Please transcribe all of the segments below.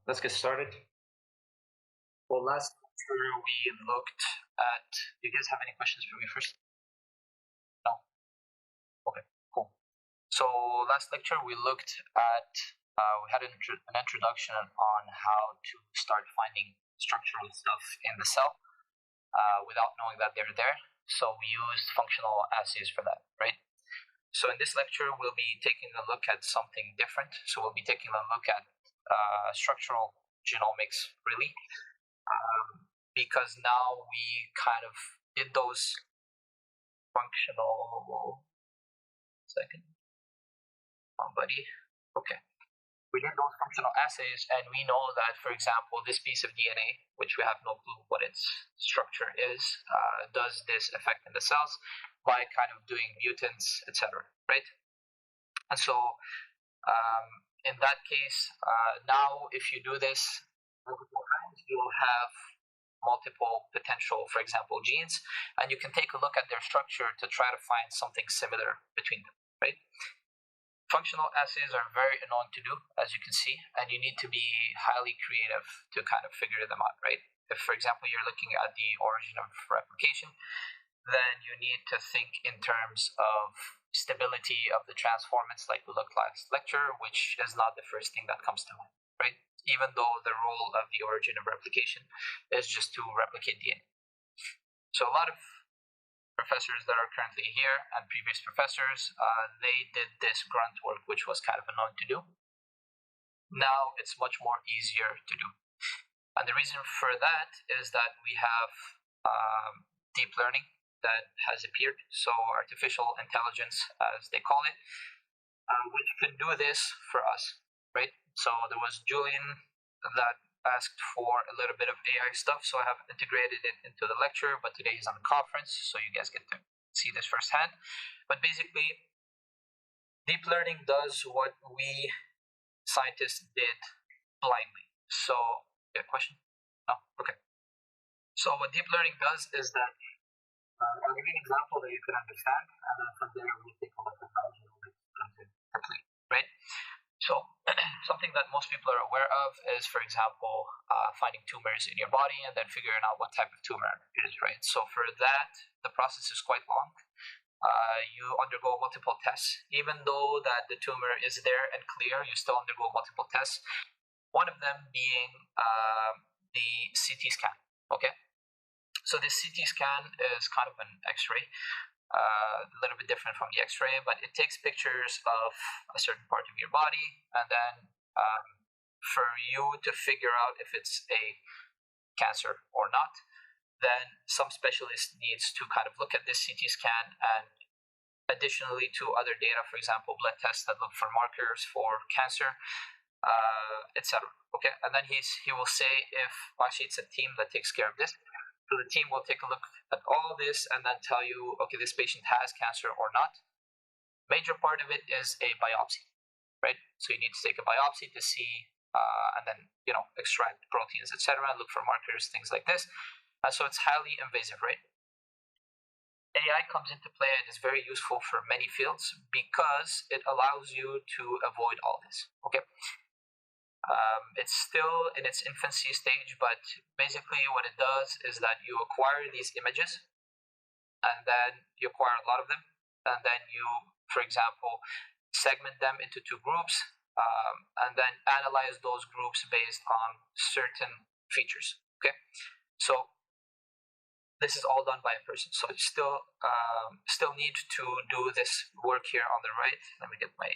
let's get started. Well, last lecture we looked at. Do you guys have any questions for me first? No. Okay, cool. So last lecture we looked at. We had an introduction on how to start finding structural stuff in the cell without knowing that they're there. So we used functional assays for that, right? So in this lecture, we'll be taking a look at something different. So we'll be taking a look at structural genomics, really, because now we kind of did those functional. Second, buddy. Okay. We did those functional assays, and we know that, for example, this piece of DNA, which we have no clue what its structure is, does this effect in the cells by kind of doing mutants, etc., right? And so in that case, now if you do this multiple times, you'll have multiple potential, for example, genes, and you can take a look at their structure to try to find something similar between them, right? Functional assays are very annoying to do, as you can see, and you need to be highly creative to kind of figure them out, right? If, for example, you're looking at the origin of replication, then you need to think in terms of stability of the transformants like we looked last lecture, which is not the first thing that comes to mind, right? Even though the role of the origin of replication is just to replicate DNA. So a lot of professors that are currently here and previous professors, they did this grunt work, which was kind of annoying to do. Now it's much more easier to do. And the reason for that is that we have deep learning that has appeared, so artificial intelligence, as they call it, which can do this for us, right? So there was Julian that asked for a little bit of AI stuff, so I have integrated it into the lecture, but today he's on a conference, so you guys get to see this firsthand. But basically, deep learning does what we scientists did blindly. So, yeah, question? Oh, okay. So what deep learning does is that, I'll give you an example that you can understand, and then from there we take a look at how genomics comes in complete, right? So something that most people are aware of is, for example, finding tumors in your body and then figuring out what type of tumor it is, right? So for that, the process is quite long. You undergo multiple tests. Even though that the tumor is there and clear, you still undergo multiple tests. One of them being the CT scan, okay? So this CT scan is kind of an X-ray. A little bit different from the X-ray, but it takes pictures of a certain part of your body, and then for you to figure out if it's a cancer or not, then some specialist needs to kind of look at this CT scan and additionally to other data, for example, blood tests that look for markers for cancer, etc. Okay, and then he will say if actually it's a team that takes care of this. So the team will take a look at all this and then tell you, okay, this patient has cancer or not. Major part of it is a biopsy, right? So you need to take a biopsy to see, and then, extract proteins, etc., look for markers, things like this. And so it's highly invasive, right? AI comes into play and is very useful for many fields because it allows you to avoid all this, okay? It's still in its infancy stage, but basically what it does is that you acquire these images, and then you acquire a lot of them, and then you, for example, segment them into two groups, and then analyze those groups based on certain features, okay? So this is all done by a person, so you still need to do this work here on the right. Let me get my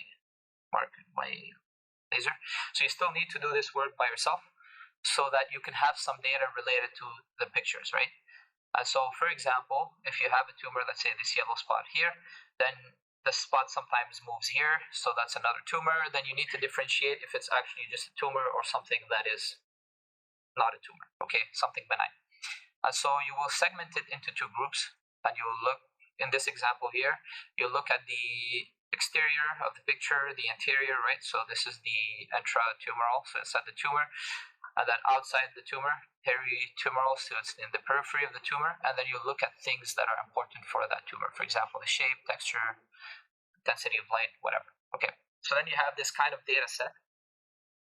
laser. So you still need to do this work by yourself so that you can have some data related to the pictures, right? And so, for example, if you have a tumor, let's say this yellow spot here, then the spot sometimes moves here, so that's another tumor. Then you need to differentiate if it's actually just a tumor or something that is not a tumor, okay, something benign. And so you will segment it into two groups, and you will look, in this example here, you look at the exterior of the picture, the interior, right? So this is the intratumoral, so inside the tumor, and then outside the tumor, peritumoral, so it's in the periphery of the tumor, and then you look at things that are important for that tumor, for example, the shape, texture, intensity of light, whatever. Okay, so then you have this kind of data set,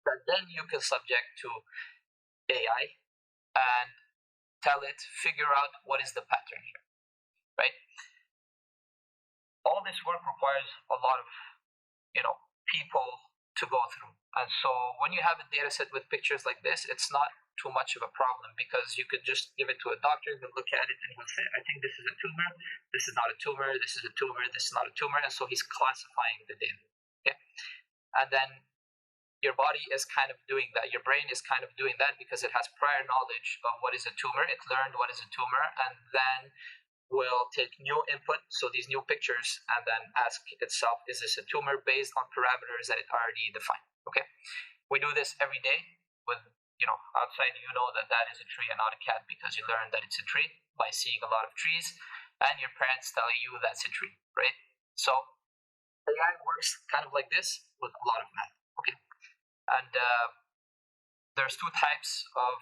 that then you can subject to AI and tell it, figure out what is the pattern here, right? All this work requires a lot of, people to go through. And so when you have a data set with pictures like this, it's not too much of a problem, because you could just give it to a doctor, he'll look at it and he'll say, I think this is a tumor, this is not a tumor, this is a tumor, this is not a tumor. And so he's classifying the data. Okay. And then your body is kind of doing that. Your brain is kind of doing that because it has prior knowledge of what is a tumor. It learned what is a tumor, and then will take new input, so these new pictures, and then ask itself, is this a tumor, based on parameters that it already defined. Okay. We do this every day with, outside, that that is a tree and not a cat, because you learn that it's a tree by seeing a lot of trees, and your parents telling you that's a tree, right? So AI works kind of like this with a lot of math. Okay. And there's two types of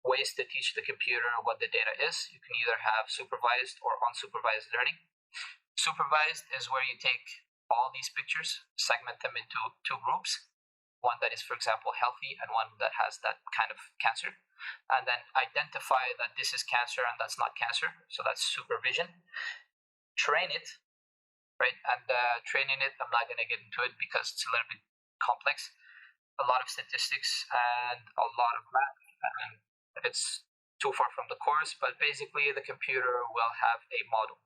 ways to teach the computer what the data is. You can either have supervised or unsupervised learning. Supervised is where you take all these pictures, segment them into two groups, one that is, for example, healthy, and one that has that kind of cancer, and then identify that this is cancer and that's not cancer. So that's supervision. Train it, right? And training it, I'm not going to get into it because it's a little bit complex. A lot of statistics and a lot of math, and it's too far from the course, but basically the computer will have a model.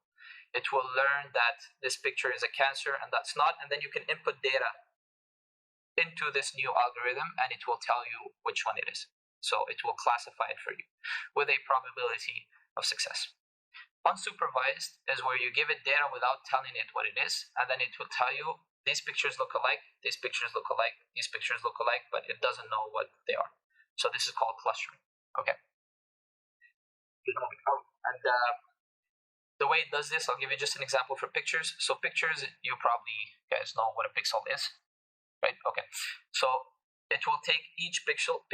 It will learn that this picture is a cancer and that's not, and then you can input data into this new algorithm and it will tell you which one it is. So it will classify it for you with a probability of success. Unsupervised is where you give it data without telling it what it is, and then it will tell you, these pictures look alike, these pictures look alike, these pictures look alike, but it doesn't know what they are. So this is called clustering. Okay. And the way it does this, I'll give you just an example for pictures. So pictures, you probably guys know what a pixel is, right? Okay. So it will take each pixel,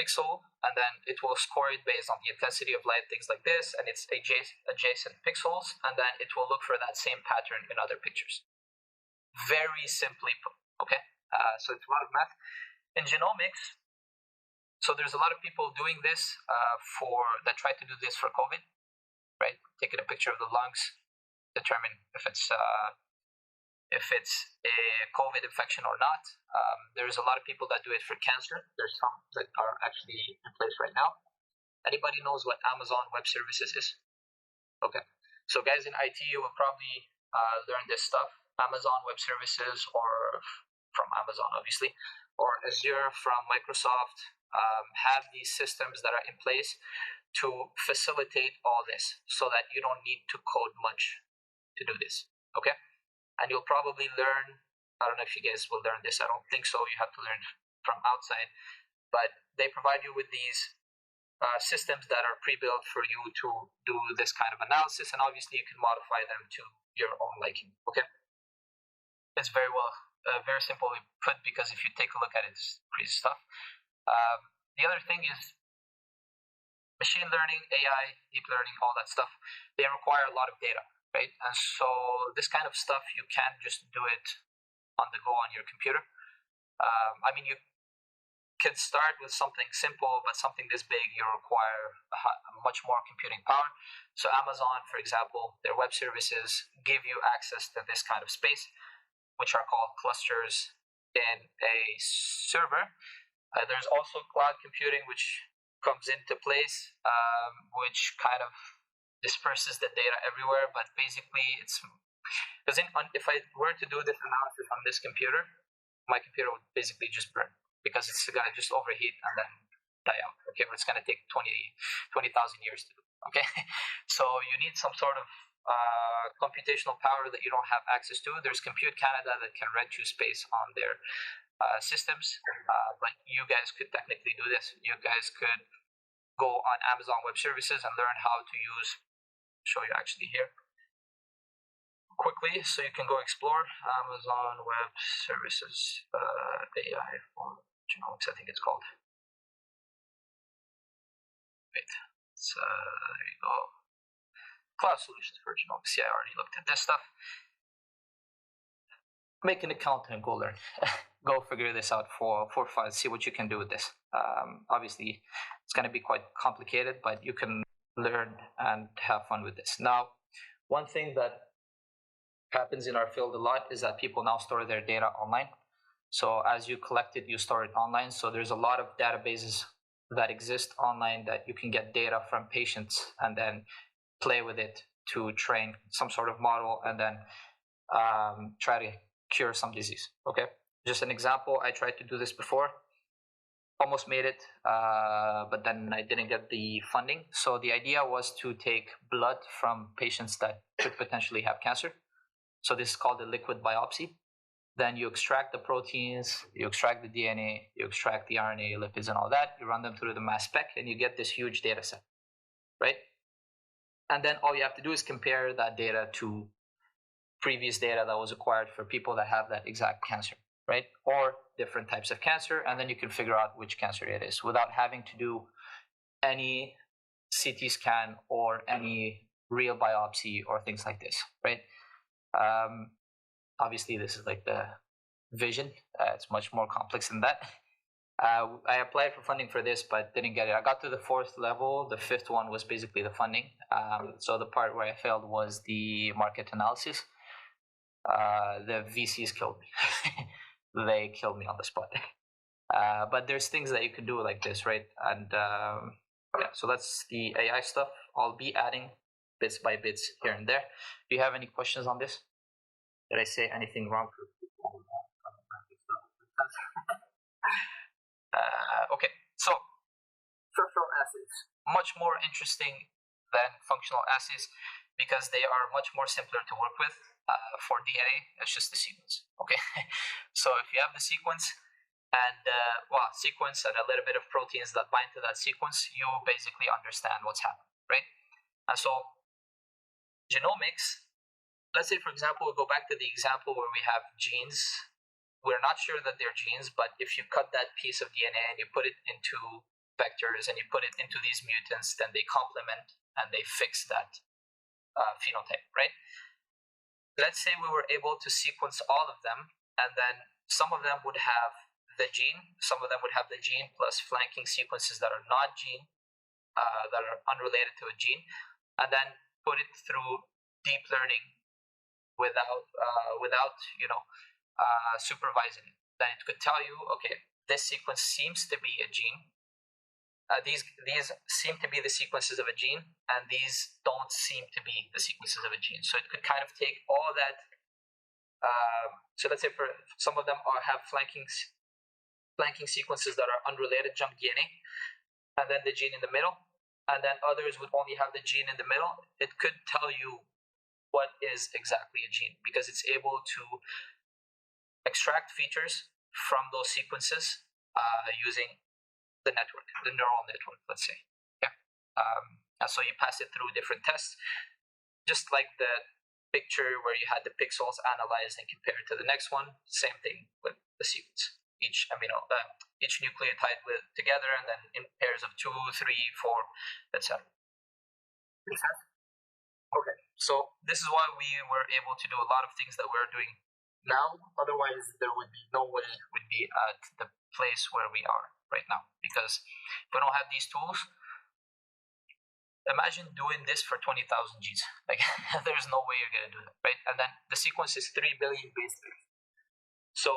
and then it will score it based on the intensity of light, things like this, and it's adjacent pixels, and then it will look for that same pattern in other pictures. Very simply put, okay? So it's a lot of math. In genomics, so there's a lot of people doing this that try to do this for COVID, right? Taking a picture of the lungs, determine if it's a COVID infection or not. There's a lot of people that do it for cancer. There's some that are actually in place right now. Anybody knows what Amazon Web Services is? Okay. So guys in IT, you will probably learn this stuff. Amazon Web Services, or from Amazon, obviously, or Azure from Microsoft, have these systems that are in place to facilitate all this so that you don't need to code much to do this. Okay. And you'll probably learn, I don't know if you guys will learn this, I don't think so, you have to learn from outside, but they provide you with these systems that are pre-built for you to do this kind of analysis, and obviously you can modify them to your own liking. Okay. It's very simply put, because if you take a look at it, it's crazy stuff. The other thing is machine learning, AI, deep learning, all that stuff, they require a lot of data, right? And so this kind of stuff, you can't just do it on the go on your computer. I mean, you can start with something simple, but something this big, you require much more computing power. So Amazon, for example, their web services give you access to this kind of space, which are called clusters in a server. There's also cloud computing, which comes into place, which kind of disperses the data everywhere. But basically, it's because if I were to do this analysis on this computer, my computer would basically just burn, because it's going to just overheat and then die out. Okay, but it's going to take 20,000 years to do. Okay, so you need some sort of computational power that you don't have access to. There's Compute Canada that can rent you space on their systems, but you guys could technically do this. You guys could go on Amazon Web Services and learn how to show you actually here quickly, so you can go explore Amazon Web Services AI for Genomics, I think it's called. Wait, there you go. Cloud solutions for genomics. Yeah, I already looked at this stuff. make an account and go learn. Go figure this out for fun. See what you can do with this. Obviously, it's going to be quite complicated, but you can learn and have fun with this. Now, one thing that happens in our field a lot is that people now store their data online. So as you collect it, you store it online. So there's a lot of databases that exist online that you can get data from patients and then play with it to train some sort of model and then try to cure some disease. Okay, just an example. I tried to do this before, almost made it, but then I didn't get the funding. So the idea was to take blood from patients that could potentially have cancer. So this is called a liquid biopsy. Then you extract the proteins, you extract the DNA, you extract the RNA, lipids, and all that. You run them through the mass spec, and you get this huge data set, right? And then all you have to do is compare that data to previous data that was acquired for people that have that exact cancer, right? Or different types of cancer, and then you can figure out which cancer it is without having to do any CT scan or any real biopsy or things like this, right? Obviously, this is like the vision. It's much more complex than that. I applied for funding for this, but didn't get it. I got to the 4th level. The 5th one was basically the funding. So the part where I failed was the market analysis. The VCs killed me. They killed me on the spot. But there's things that you can do like this, right? And yeah, so that's the AI stuff. I'll be adding bits by bits here and there. Do you have any questions on this? Did I say anything wrong? Okay, so structural assays, much more interesting than functional assays because they are much more simpler to work with. For DNA, it's just the sequence. Okay, so if you have the sequence and sequence and a little bit of proteins that bind to that sequence, you basically understand what's happening, right? And so genomics. Let's say, for example, we'll go back to the example where we have genes. We're not sure that they're genes, but if you cut that piece of DNA and you put it into vectors and you put it into these mutants, then they complement and they fix that phenotype, right? Let's say we were able to sequence all of them, and then some of them would have the gene, some of them would have the gene plus flanking sequences that are not gene, that are unrelated to a gene, and then put it through deep learning without supervising it. Then it could tell you, okay, this sequence seems to be a gene. These seem to be the sequences of a gene, and these don't seem to be the sequences of a gene. So it could kind of take all that. So let's say for some of them have flanking sequences that are unrelated, junk DNA, and then the gene in the middle, and then others would only have the gene in the middle. It could tell you what is exactly a gene because it's able to extract features from those sequences using the network, the neural network, let's say. Yeah. And so you pass it through different tests, just like the picture where you had the pixels analyzed and compared to the next one. Same thing with the sequence. Each nucleotide together, and then in pairs of 2, 3, 4, etc. Make sense? Okay. So this is why we were able to do a lot of things that we're doing now. Otherwise, there would be no way we'd be at the place where we are right now. Because if we don't have these tools, imagine doing this for 20,000 genes. Like, there's no way you're going to do that, right? And then the sequence is 3 billion base pairs. So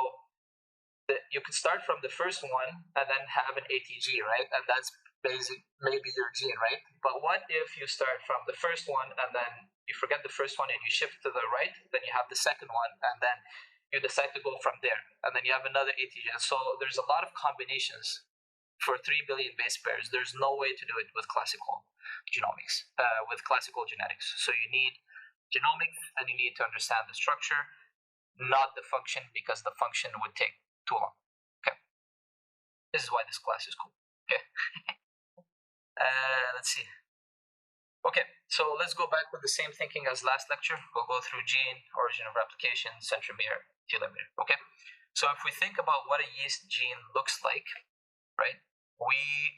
you could start from the first one and then have an ATG, right? And that's maybe your gene, right? But what if you start from the first one and then you forget the first one and you shift to the right, then you have the second one, and then you decide to go from there, and then you have another ATG. And so there's a lot of combinations for 3 billion base pairs. There's no way to do it with classical genomics, with classical genetics. So you need genomics and you need to understand the structure, not the function, because the function would take too long. Okay. This is why this class is cool. Okay. Let's see. Okay, so let's go back with the same thinking as last lecture. We'll go through gene, origin of replication, centromere, telomere. Okay, so if we think about what a yeast gene looks like, right, we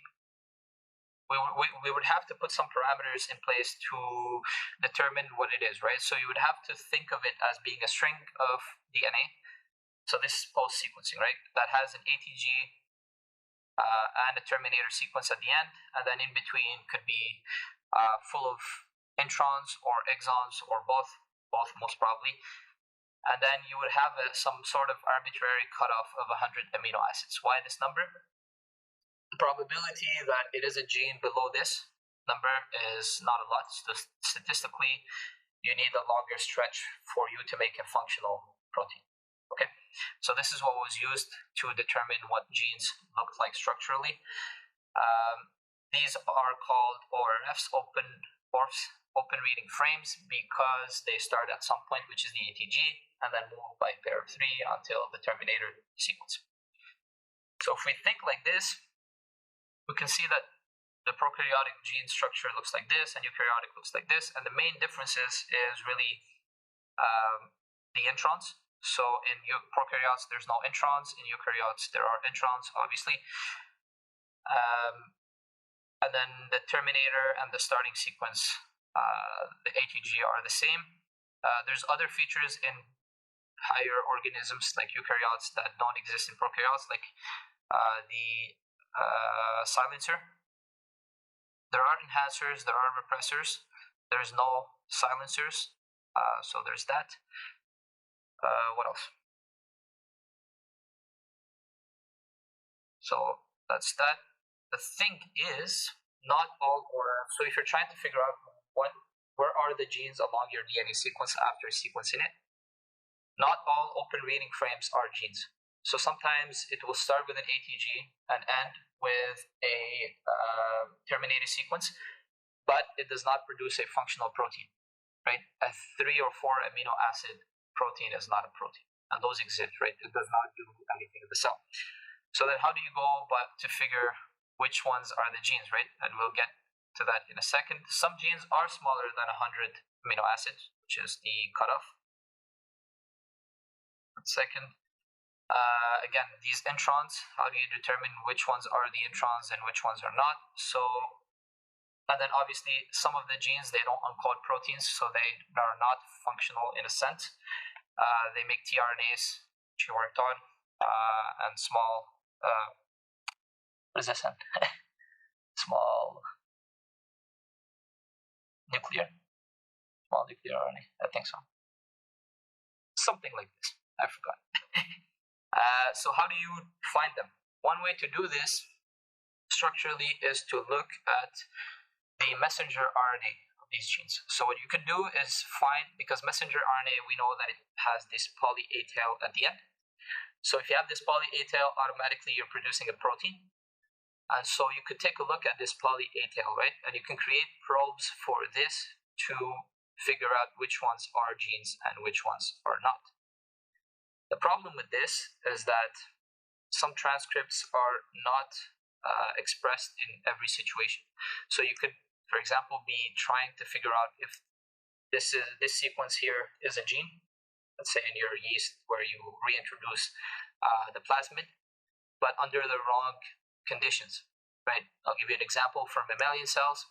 would have to put some parameters in place to determine what it is, right? So you would have to think of it as being a string of DNA So this is post-sequencing, right? That has an ATG and a terminator sequence at the end, and then in between could be full of introns or exons or both most probably. And then you would have some sort of arbitrary cutoff of 100 amino acids. Why this number? The probability that it is a gene below this number is not a lot. So statistically, you need a longer stretch for you to make a functional protein. Okay, so this is what was used to determine what genes looked like structurally. These are called ORFs, open reading frames, because they start at some point, which is the ATG, and then move by pair of 3 until the terminator sequence. So if we think like this, we can see that the prokaryotic gene structure looks like this, and eukaryotic looks like this, and the main differences is really the introns. So in prokaryotes, there's no introns. In eukaryotes, there are introns, obviously. And then the terminator and the starting sequence, the ATG, are the same. There's other features in higher organisms like eukaryotes that don't exist in prokaryotes, like the silencer. There are enhancers, there are repressors. There's no silencers, so there's that. What else? So that's that. The thing is, not all ORF. So if you're trying to figure out where are the genes along your DNA sequence after sequencing it, not all open reading frames are genes. So sometimes it will start with an ATG and end with a terminator sequence, but it does not produce a functional protein, right? A 3 or 4 amino acid protein is not a protein, and those exist, right? It does not do anything in the cell. So then how do you go about to figure which ones are the genes, right? And we'll get to that in a second. Some genes are smaller than 100 amino acids, which is the cutoff. Second, again, these introns, how do you determine which ones are the introns and which ones are not? So, and then obviously some of the genes, they don't encode proteins, so they are not functional in a sense. They make tRNAs, which you worked on, and small, what is this in? Small nuclear RNA, I think so. Something like this, I forgot. So how do you find them? One way to do this structurally is to look at the messenger RNA of these genes. So what you can do is find, because messenger RNA, we know that it has this poly A tail at the end. So if you have this poly A tail, automatically you're producing a protein. And so you could take a look at this poly A tail, right? And you can create probes for this to figure out which ones are genes and which ones are not. The problem with this is that some transcripts are not expressed in every situation. So you could, for example, be trying to figure out if this sequence here is a gene, let's say in your yeast where you reintroduce the plasmid, but under the wrong conditions, right? I'll give you an example. For mammalian cells,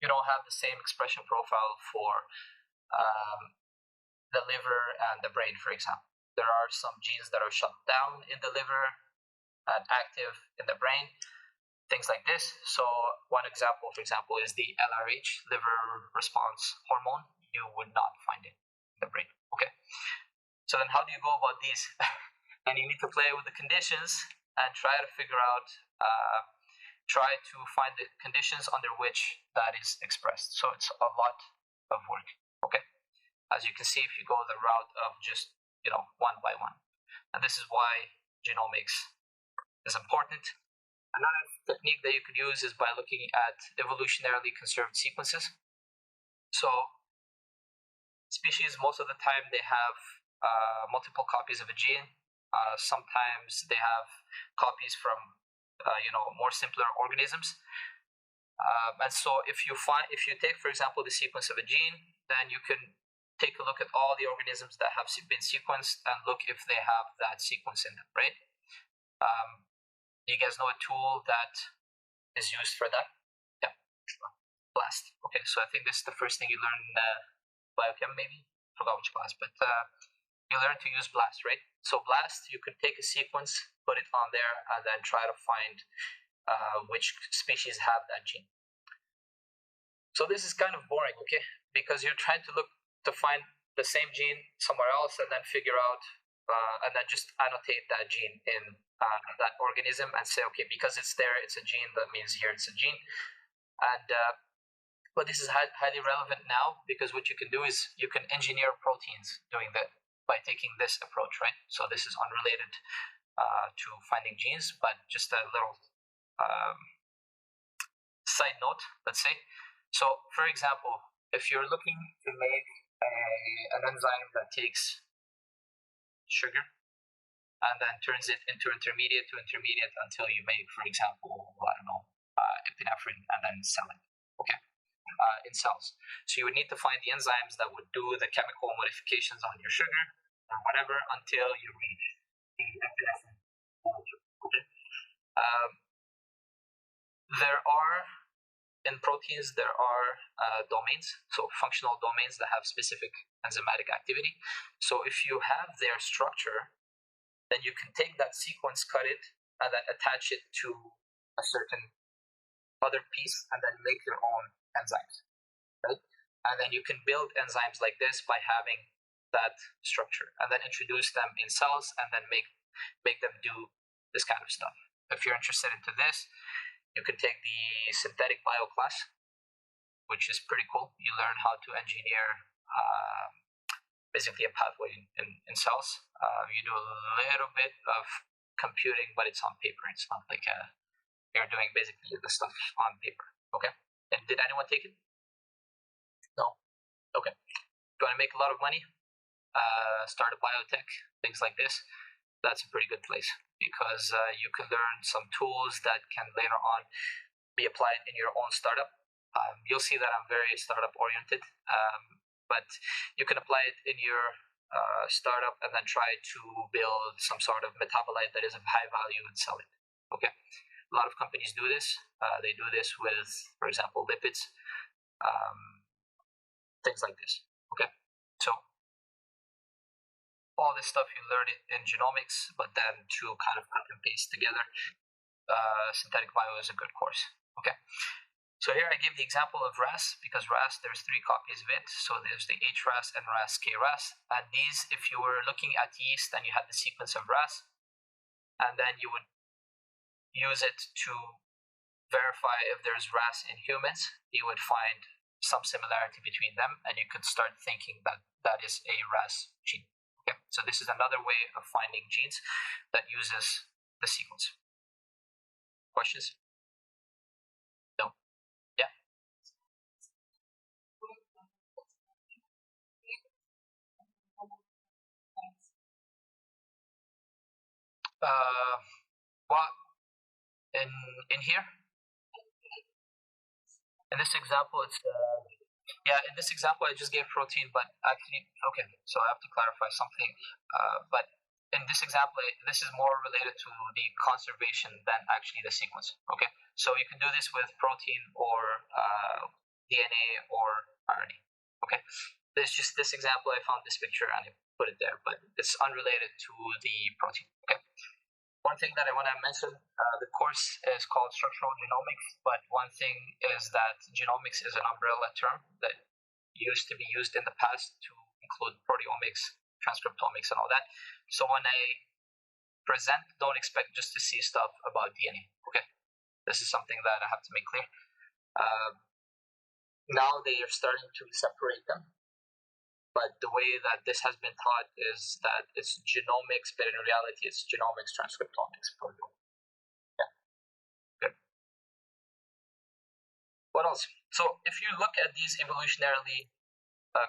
you don't have the same expression profile for the liver and the brain, for example. There are some genes that are shut down in the liver and active in the brain, things like this. So one example, for example, is the LRH, liver response hormone. You would not find it in the brain, okay? So then how do you go about these? And you need to play with the conditions and try to figure out, try to find the conditions under which that is expressed. So it's a lot of work, okay? As you can see, if you go the route of just, one by one. And this is why genomics is important. Another technique that you could use is by looking at evolutionarily conserved sequences. So species, most of the time, they have multiple copies of a gene. Sometimes they have copies from, more simpler organisms. And so if you take, for example, the sequence of a gene, then you can take a look at all the organisms that have been sequenced and look if they have that sequence in them, right? You guys know a tool that is used for that? Yeah, BLAST. Okay, so I think this is the first thing you learn in biochem, maybe? Forgot which class, but you learn to use BLAST, right? So BLAST, you can take a sequence, put it on there, and then try to find which species have that gene. So this is kind of boring, okay? Because you're trying to look to find the same gene somewhere else and then figure out, and then just annotate that gene in that organism and say, okay, because it's there, it's a gene, that means here it's a gene. And but this is highly relevant now, because what you can do is you can engineer proteins doing that by taking this approach, right? So this is unrelated to finding genes, but just a little side note, let's say. So, for example, if you're looking to make an enzyme that takes sugar and then turns it into intermediate to intermediate until you make, for example, I don't know, epinephrine, and then sell it, okay, in cells. So you would need to find the enzymes that would do the chemical modifications on your sugar or whatever until you reach the epinephrine molecule, okay? There are, in proteins, there are domains, so functional domains that have specific enzymatic activity. So if you have their structure, then you can take that sequence, cut it, and then attach it to a certain other piece, and then make your own enzymes, right? And then you can build enzymes like this by having that structure, and then introduce them in cells, and then make them do this kind of stuff. If you're interested into this, you can take the synthetic bio class, which is pretty cool. You learn how to engineer basically a pathway in cells. You do a little bit of computing, but it's on paper. It's not like you're doing basically the stuff on paper. Okay. And did anyone take it? No. Okay. If you want to make a lot of money, start a biotech, things like this. That's a pretty good place, because you can learn some tools that can later on be applied in your own startup. You'll see that I'm very startup oriented, but you can apply it in your startup and then try to build some sort of metabolite that is of high value and sell it. Okay, a lot of companies do this. They do this with, for example, lipids, things like this. Okay, so all this stuff you learn it in genomics, but then to kind of cut and paste together, synthetic bio is a good course. Okay, so here I give the example of RAS, because RAS, there's 3 copies of it. So there's the HRAS, NRAS, KRAS, and these, if you were looking at yeast and you had the sequence of RAS, and then you would use it to verify if there's RAS in humans, you would find some similarity between them, and you could start thinking that that is a RAS gene. Okay, so this is another way of finding genes that uses the sequence. Questions? No? Yeah? What? In here? In this example, it's yeah. In this example, I just gave protein, but actually, okay. So I have to clarify something. But in this example, this is more related to the conservation than actually the sequence. Okay. So you can do this with protein or DNA or RNA. Okay. There's just this example. I found this picture and I put it there, but it's unrelated to the protein. Okay. One thing that I want to mention, the course is called Structural Genomics, but one thing is that genomics is an umbrella term that used to be used in the past to include proteomics, transcriptomics, and all that. So when I present, don't expect just to see stuff about DNA, okay? This is something that I have to make clear. Now they are starting to separate them. But the way that this has been taught is that it's genomics, but in reality, it's genomics, transcriptomics, proteomics. Yeah, good. What else? So if you look at these evolutionarily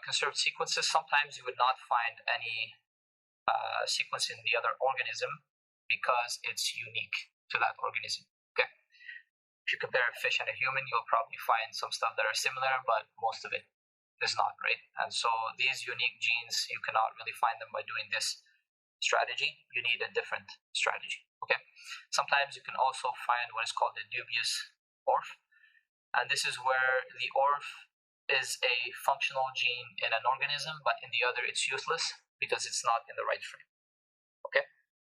conserved sequences, sometimes you would not find any sequence in the other organism because it's unique to that organism. Okay. If you compare a fish and a human, you'll probably find some stuff that are similar, but most of it is not, right? And so these unique genes, you cannot really find them by doing this strategy. You need a different strategy, okay? Sometimes you can also find what is called a dubious ORF, and this is where the ORF is a functional gene in an organism, but in the other it's useless. because it's not in the right frame. Okay,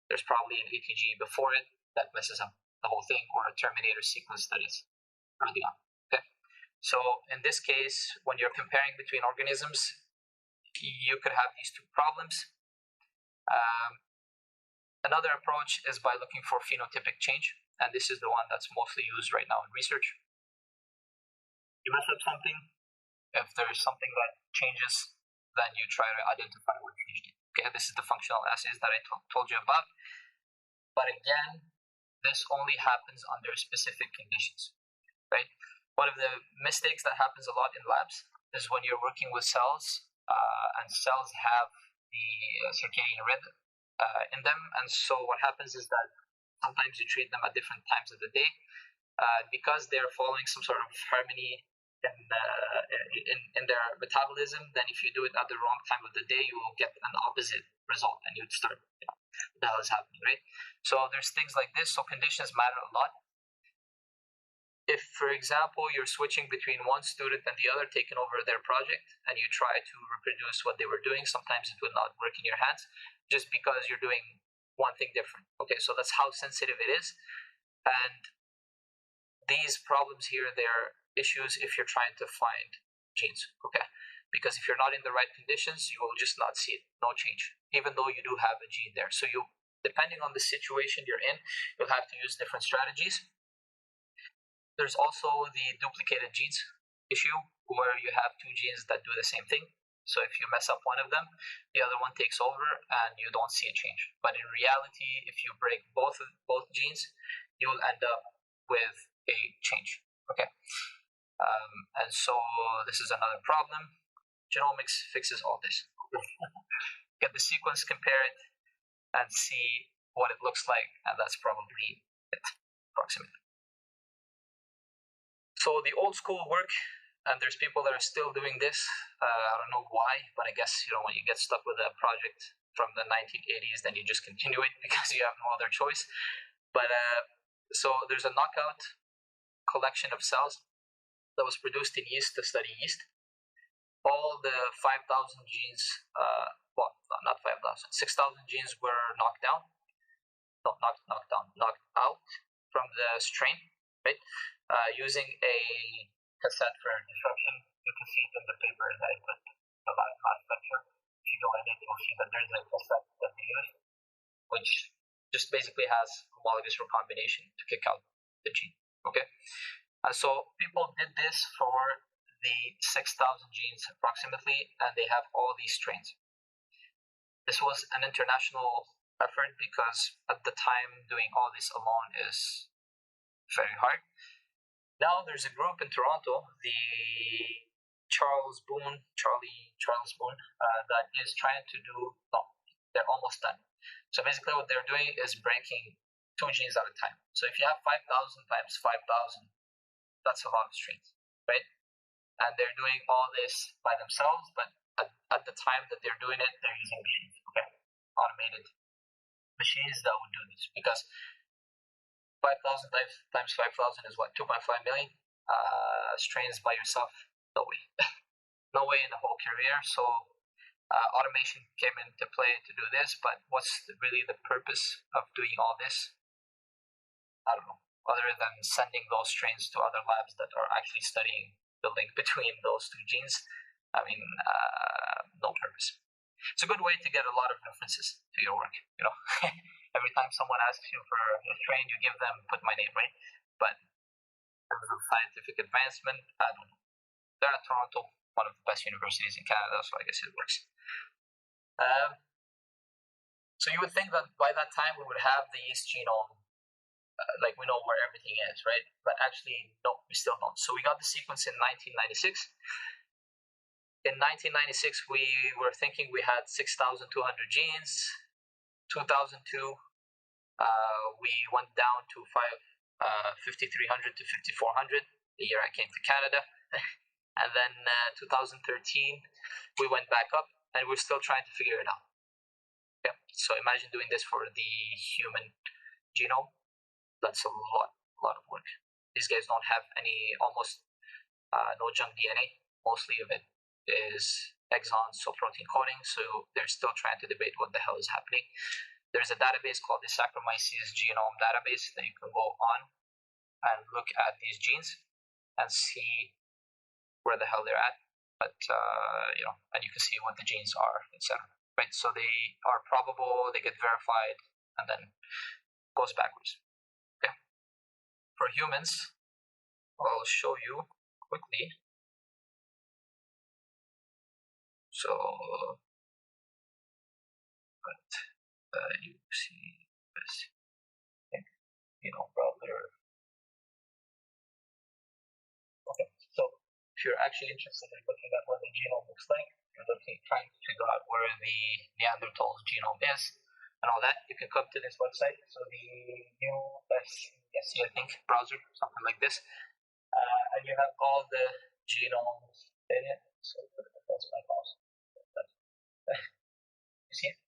there's probably an ATG before it that messes up the whole thing, or a terminator sequence that is early on. Okay, so in this case, when you're comparing between organisms, you could have these two problems. Another approach is by looking for phenotypic change, and this is the one that's mostly used right now in research. You mess up something, if there's something that changes, then you try to identify what changed it. Okay, this is the functional assays that I told you about. But again, this only happens under specific conditions, right? One of the mistakes that happens a lot in labs is when you're working with cells, and cells have the circadian rhythm in them, and so what happens is that sometimes you treat them at different times of the day because they're following some sort of harmony in their metabolism. Then if you do it at the wrong time of the day, you will get an opposite result, and you'd start, what the hell is happening, right? So there's things like this. So conditions matter a lot. If, for example, you're switching between one student and the other, taking over their project, and you try to reproduce what they were doing, sometimes it will not work in your hands just because you're doing one thing different. Okay, so that's how sensitive it is. And these problems here, they're issues if you're trying to find genes, okay? Because if you're not in the right conditions, you will just not see it, no change, even though you do have a gene there. So you, depending on the situation you're in, you'll have to use different strategies. There's also the duplicated genes issue, where you have two genes that do the same thing. So if you mess up one of them, the other one takes over and you don't see a change. But in reality, if you break both genes, you'll end up with a change. Okay. And so this is another problem. Genomics fixes all this. Get the sequence, compare it, and see what it looks like, and that's probably it, approximately. So the old school work, and there's people that are still doing this. I don't know why, but I guess, when you get stuck with a project from the 1980s, then you just continue it because you have no other choice. But so there's a knockout collection of cells that was produced in yeast to study yeast. All the 5,000 genes, well, not 5,000, 6,000 genes were knocked out from the strain, right? Using a cassette for disruption. You can see it in the paper that I put the last lecture. If you go in it, you'll see that there's a cassette that they use, which just basically has homologous recombination to kick out the gene. Okay, so people did this for the 6,000 genes approximately, and they have all these strains. This was an international effort because at the time doing all this alone is very hard. Now there's a group in Toronto, the Charles Boone, that is trying to do, they're almost done. So basically what they're doing is breaking 2 genes at a time. So if you have 5,000 times 5,000, that's a lot of strains, right? And they're doing all this by themselves, but at the time that they're doing it, they're using machines, okay? Automated machines that would do this, because 5,000 times 5,000 is what, 2.5 million strains by yourself? No way. No way in the whole career. So automation came into play to do this, but what's really the purpose of doing all this? I don't know, other than sending those strains to other labs that are actually studying the link between those 2 genes. I mean, no purpose. It's a good way to get a lot of references to your work, Every time someone asks you for a strain, you give them, put my name, right? But in terms of scientific advancement, I don't know. They're at Toronto, one of the best universities in Canada, so I guess it works. So you would think that by that time we would have the yeast genome, like we know where everything is, right? But actually, no, we still don't. So we got the sequence in 1996. In 1996, we were thinking we had 6,200 genes. 2002, we went down to 5,300 to 5,400, the year I came to Canada. And then 2013, we went back up, and we're still trying to figure it out. Okay, so imagine doing this for the human genome. That's a lot of work. These guys don't have almost no junk DNA. Mostly of it is exons, so protein coding. So they're still trying to debate what the hell is happening. There's a database called the Saccharomyces genome database that you can go on and look at these genes and see where the hell they're at. But and you can see what the genes are, etc. Right? So they are probable, they get verified, and then goes backwards. Okay. For humans, I'll show you quickly. So, you see this, brother. Okay. So if you're actually interested in looking at what the genome looks like, you're trying to figure out where the Neanderthal genome is and all that, you can come to this website. So the USC, I think, browser, something like this. And you have all the genomes in it. So that's my mouse. You see it?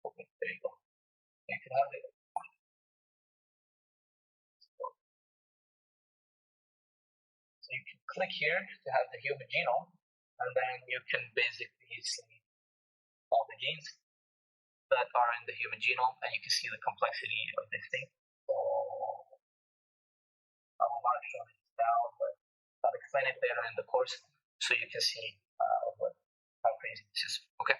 Okay, there you go. You can have it. So you can click here to have the human genome, and then you can basically see all the genes that are in the human genome, and you can see the complexity of this thing. So I will not show it now, but I'll explain it later in the course so you can see how crazy this is. Okay.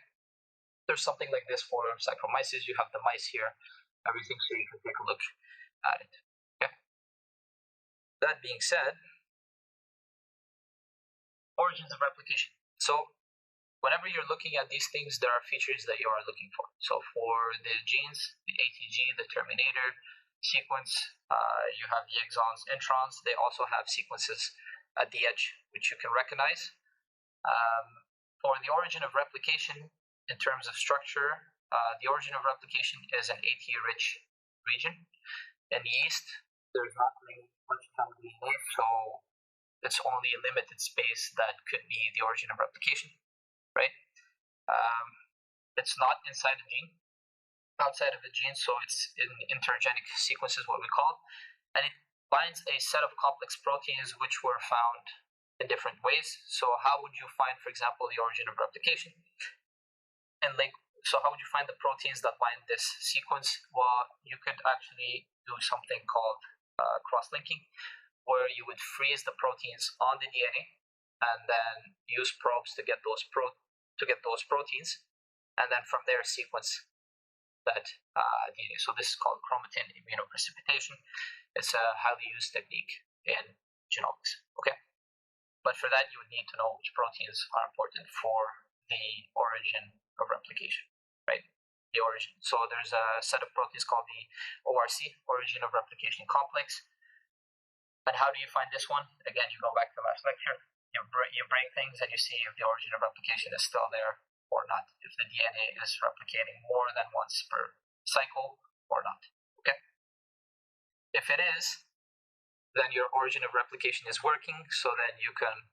There's something like this for Saccharomyces. You have the mice here, everything, so you can take a look at it. Okay. That being said, origins of replication. So whenever you're looking at these things, there are features that you are looking for. So for the genes, the ATG, the terminator sequence, you have the exons, introns. They also have sequences at the edge, which you can recognize. For the origin of replication, in terms of structure, the origin of replication is an AT-rich region. In the yeast, there's not really much DNA, so it's only a limited space that could be the origin of replication, right? It's not inside a gene, outside of a gene, so it's in intergenic sequence is what we call it, and it binds a set of complex proteins which were found in different ways. So how would you find, for example, the origin of replication? And so how would you find the proteins that bind this sequence? Well, you could actually do something called cross-linking, where you would freeze the proteins on the DNA and then use probes to get those proteins, and then from there sequence that DNA. So this is called chromatin immunoprecipitation. It's a highly used technique in genomics. Okay, but for that you would need to know which proteins are important for the origin of replication, right? The origin. So there's a set of proteins called the ORC, origin of replication complex. And how do you find this one? Again, you go back to the last lecture. You break things and you see if the origin of replication is still there or not. If the DNA is replicating more than once per cycle or not. Okay. If it is, then your origin of replication is working. So then you can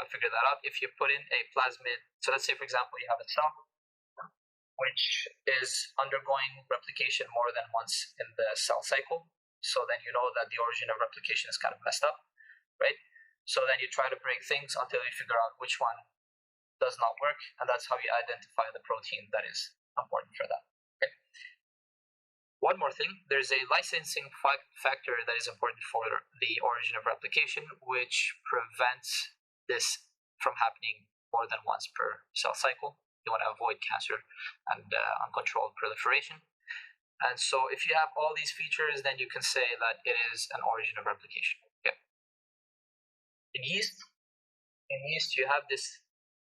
figure that out. If you put in a plasmid, so let's say, for example, you have a cell which is undergoing replication more than once in the cell cycle. So then you know that the origin of replication is kind of messed up, right? So then you try to break things until you figure out which one does not work, and that's how you identify the protein that is important for that. Okay. One more thing, there's a licensing factor that is important for the origin of replication, which prevents this from happening more than once per cell cycle. You want to avoid cancer and uncontrolled proliferation. And so if you have all these features, then you can say that it is an origin of replication. Okay. In yeast, you have this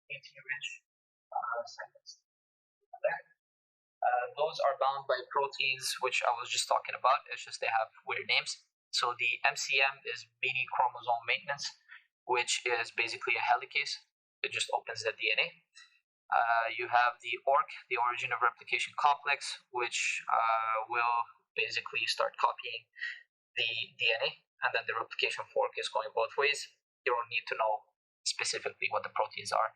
AT-rich segments. Those are bound by proteins, which I was just talking about. It's just they have weird names. So the MCM is mini chromosome maintenance, which is basically a helicase. It just opens the DNA. You have the ORC, the origin of replication complex, which will basically start copying the DNA, and then the replication fork is going both ways. You don't need to know specifically what the proteins are.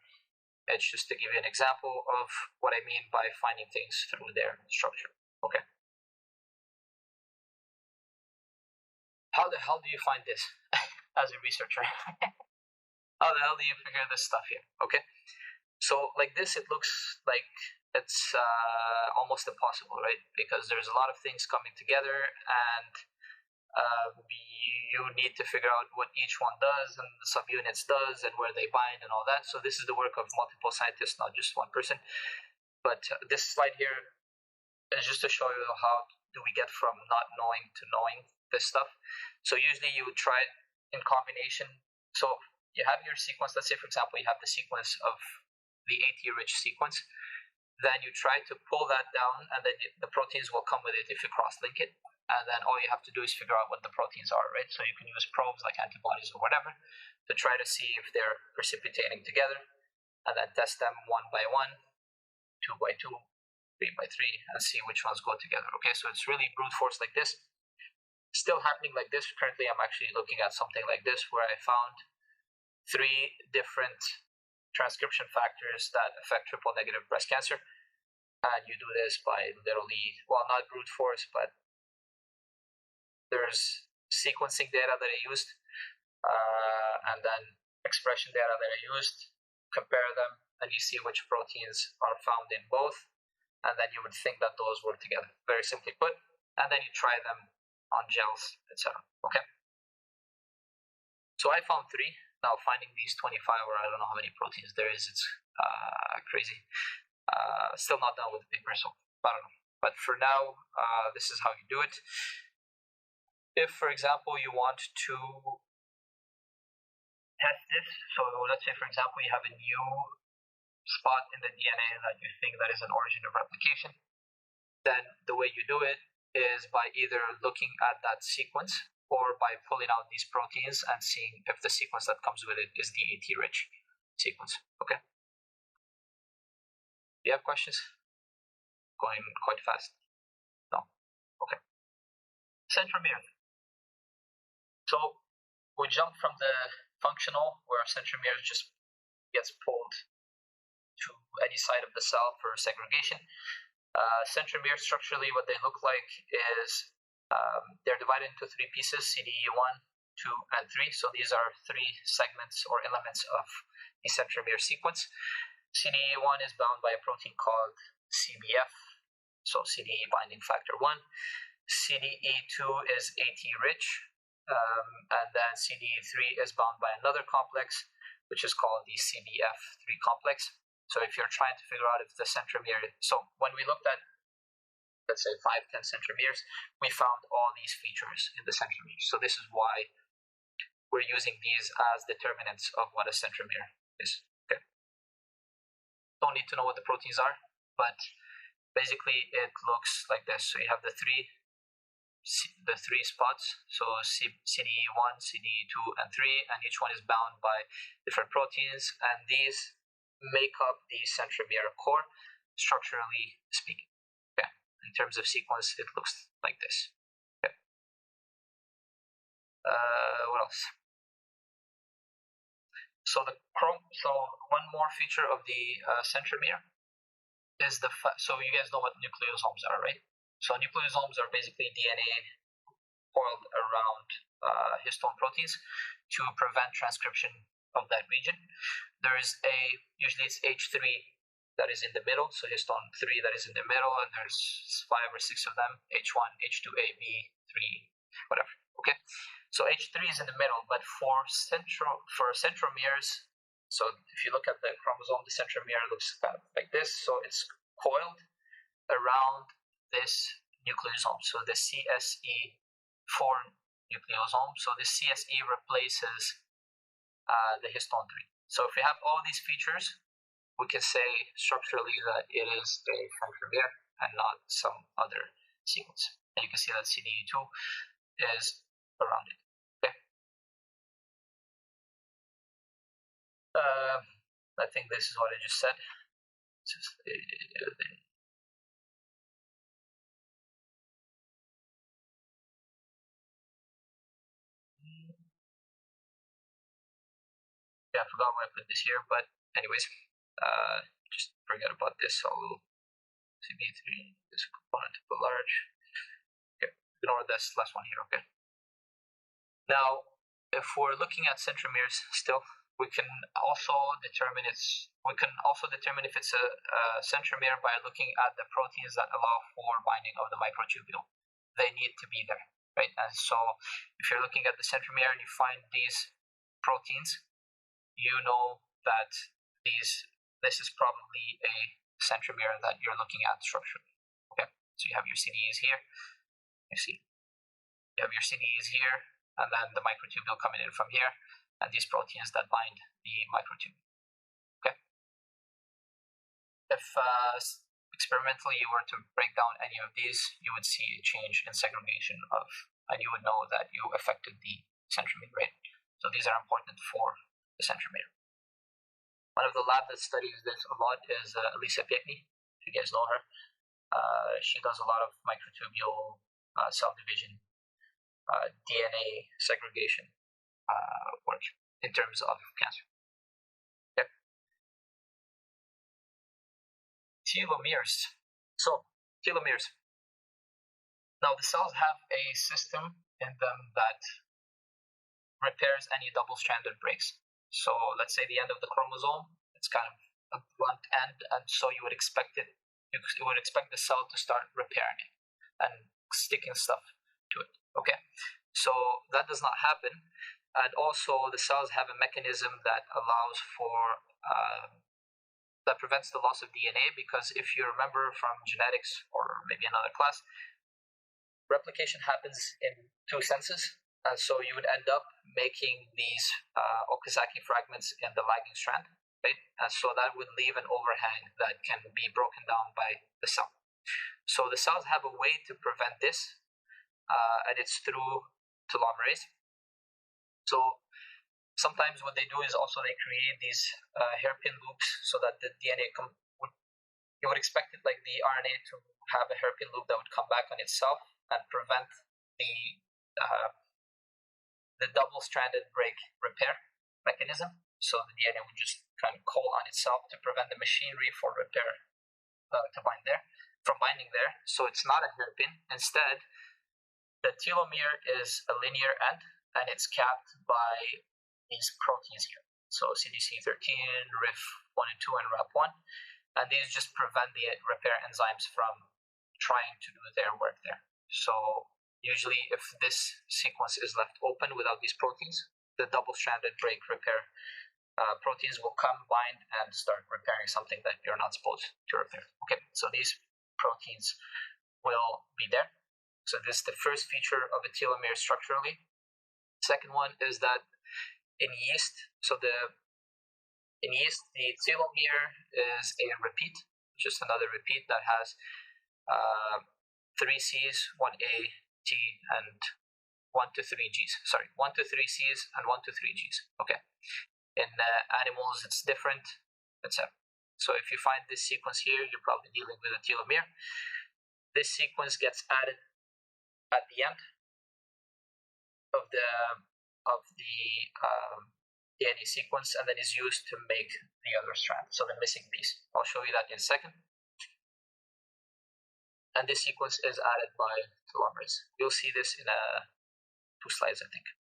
It's just to give you an example of what I mean by finding things through their structure. Okay. How the hell do you find this as a researcher? How the hell do you figure this stuff here? Okay, so like this, it looks like it's almost impossible, right? Because there's a lot of things coming together, and you need to figure out what each one does and the subunits does and where they bind and all that. So this is the work of multiple scientists, not just one person. But this slide here is just to show you how do we get from not knowing to knowing this stuff. So usually you would try it in combination. So you have your sequence. Let's say, for example, you have the sequence of the AT-rich sequence. Then you try to pull that down, and then the proteins will come with it if you cross-link it. And then all you have to do is figure out what the proteins are, right? So you can use probes like antibodies or whatever to try to see if they're precipitating together, and then test them 1 by 1, 2 by 2, 3 by 3, and see which ones go together. Okay, so it's really brute force like this. Still happening like this. Currently, I'm actually looking at something like this where I found 3 different transcription factors that affect triple-negative breast cancer. And you do this by literally, well, not brute force, but there's sequencing data that I used, and then expression data that I used, compare them, and you see which proteins are found in both, and then you would think that those work together, very simply put, and then you try them on gels, etc. Okay? So I found 3. Now finding these 25, or I don't know how many proteins there is, it's crazy. Still not done with the paper, so I don't know. But for now, this is how you do it. If, for example, you want to test this, so let's say, for example, you have a new spot in the DNA that you think that is an origin of replication, then the way you do it is by either looking at that sequence or by pulling out these proteins and seeing if the sequence that comes with it is the AT-rich sequence. Okay? Do you have questions? Going quite fast? No? Okay. Centromere. So we jump from the functional, where centromere just gets pulled to any side of the cell for segregation. Centromere, structurally, what they look like is they're divided into 3 pieces: CDE1, 2, and 3. So these are 3 segments or elements of the centromere sequence. CDE1 is bound by a protein called CBF, so CDE binding factor 1. CDE2 is AT-rich, and then CDE3 is bound by another complex, which is called the CBF3 complex. So if you're trying to figure out if the centromere, so when we looked at, let's say, 5-10 centromeres, we found all these features in the centromere. So this is why we're using these as determinants of what a centromere is. Okay. Don't need to know what the proteins are, but basically it looks like this. So you have the three spots, so CDE1, CDE2, and 3, and each one is bound by different proteins, and these make up the centromere core, structurally speaking. Okay. In terms of sequence, it looks like this. Okay. What else? So one more feature of the centromere is so you guys know what nucleosomes are, right? So nucleosomes are basically DNA coiled around histone proteins to prevent transcription of that region. There is usually it's H3 that is in the middle, so histone 3 that is in the middle, and there's 5 or 6 of them, H1, H2A, B3, whatever, okay? So H3 is in the middle, but for centromeres, so if you look at the chromosome, the centromere looks kind of like this, so it's coiled around this nucleosome, so the CSE4 nucleosome. So the CSE replaces the histone 3. So if we have all these features, we can say structurally that it is a centromere and not some other sequence. And you can see that CDE2 is around it. Okay. I think this is what I just said. Yeah, I forgot why I put this here, but anyways, just forget about this. I'll CB3 is a component of the large. Okay, ignore this last one here, okay? Now, if we're looking at centromeres still, we can also determine if it's a centromere by looking at the proteins that allow for binding of the microtubule. They need to be there, right? And so if you're looking at the centromere and you find these proteins, you know that this is probably a centromere that you're looking at structurally. Okay, so you have your CDEs here. You have your CDEs here, and then the microtubule coming in from here, and these proteins that bind the microtubule. Okay. If experimentally you were to break down any of these, you would see a change in segregation and you would know that you affected the centromere rate. So these are important for the centromere. One of the labs that studies this a lot is Elisa Piekny. If you guys know her, she does a lot of microtubule cell division, DNA segregation work in terms of cancer. Okay. Telomeres. So, telomeres. Now, the cells have a system in them that repairs any double-stranded breaks. So, let's say the end of the chromosome, it's kind of a blunt end, and so you would expect the cell to start repairing it and sticking stuff to it. Okay, so that does not happen, and also the cells have a mechanism that allows for that prevents the loss of DNA, because if you remember from genetics or maybe another class, replication happens in two senses, and so you would end up making these Okazaki fragments in the lagging strand, right? And so that would leave an overhang that can be broken down by the cell. So the cells have a way to prevent this, and it's through telomerase. So sometimes what they do is also they create these hairpin loops so that the DNA you would expect it like the RNA to have a hairpin loop that would come back on itself and prevent the double-stranded break repair mechanism. So the DNA would just kind of call on itself to prevent the machinery for repair from binding there. So it's not a hairpin. Instead, the telomere is a linear end, and it's capped by these proteins here. So CDC13, RIF1 and 2, and RAP1. And these just prevent the repair enzymes from trying to do their work there. So usually if this sequence is left open without these proteins, the double-stranded break repair proteins will come, bind, and start repairing something that you're not supposed to repair. Okay, so these proteins will be there. So this is the first feature of a telomere structurally. Second one is that in yeast, the telomere is a repeat, just another repeat that has 3 C's, 1 A, T, and 1 to 3 G's. Sorry, 1 to 3 C's and 1 to 3 G's. Okay. In animals, it's different, etc. So if you find this sequence here, you're probably dealing with a telomere. This sequence gets added at the end of the DNA sequence, and then is used to make the other strand, so the missing piece. I'll show you that in a second. And this sequence is added by telomerase. You'll see this in 2 slides, I think.